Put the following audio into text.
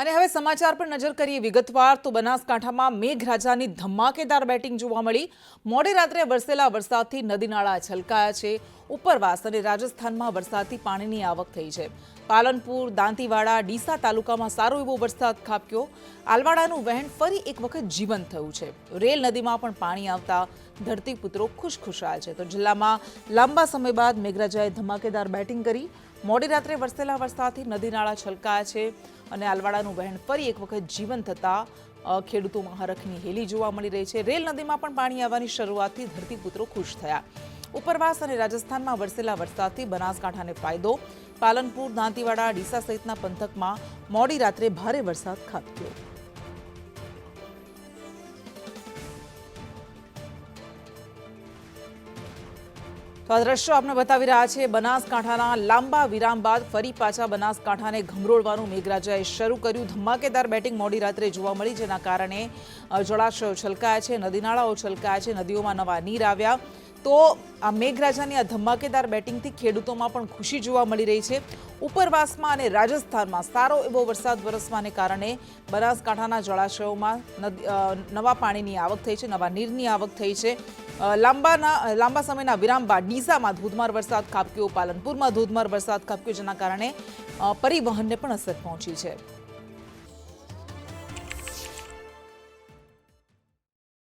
અને હવે સમાચાર પર નજર કરીએ વિગતવાર તો બનાસકાંઠામાં મેઘરાજાની ધમાકેદાર બેટિંગ જોવા મળી। મોડી રાત્રે વરસેલા વરસાદથી નદી નાળા છલકાયા છે। ઉપરવાસ અને રાજસ્થાનમાં વરસાદથી પાણીની આવક થઈ છે। પાલનપુર, દાંતીવાડા, ડીસા તાલુકામાં સારો એવો વરસાદ ખાબક્યો। આલવાડાનું વહેણ ફરી એક વખત જીવંત થયું છે। રેલ નદીમાં પણ પાણી આવતા ધરતીપુત્રો ખુશખુશાલ છે। તો જિલ્લામાં લાંબા સમય બાદ મેઘરાજાએ ધમાકેદાર બેટિંગ કરી। મોડી રાત્રે વરસેલા વરસાદથી નદી નાળા છલકાયા છે અને આલવાડાનું વહેણ ફરી એક વખત જીવંત થતા ખેડૂતોમાં હરખની હેલી જોવા મળી રહી છે। રેલ નદીમાં પણ પાણી આવવાની શરૂઆતથી ધરતીપુત્રો ખુશ થયા। ઉપરવાસ અને રાજસ્થાનમાં વરસેલા વરસાદથી બનાસકાંઠાને ફાયદો। પાલનપુર, દાંતીવાડા, ડીસા સહિતના પંથકમાં મોડી રાત્રે ભારે વરસાદ ખાબક્યો। તો આ દ્રશ્યો આપણે બતાવી રહ્યા છે। બનાસકાંઠાના લાંબા વિરામ બાદ ફરી પાછા બનાસકાંઠાને ઘમરોળવાનું મેઘરાજાએ શરૂ કર્યું। ધમાકેદાર બેટિંગ મોડી રાત્રે જોવા મળી, જેના કારણે જળાશયો છલકાયા છે, નદી નાળાઓ છલકાયા છે, નદીઓમાં નવા નીર આવ્યા। તો આ મેઘરાજાની આ ધમાકેદાર બેટિંગથી ખેડૂતોમાં પણ ખુશી જોવા મળી રહી છે। ઉપરવાસમાં અને રાજસ્થાનમાં સારો એવો વરસાદ વરસવાને કારણે બનાસકાંઠાના જળાશયોમાં નવા પાણીની આવક થઈ છે, નવા નીરની આવક થઈ છે। લાંબા સમયના વિરામ બાદ ડીસામાં ધોધમાર વરસાદ ખાબક્યો, પાલનપુરમાં ધોધમાર વરસાદ ખાબક્યો, જેના કારણે પરિવહનને પણ અસર પહોંચી છે।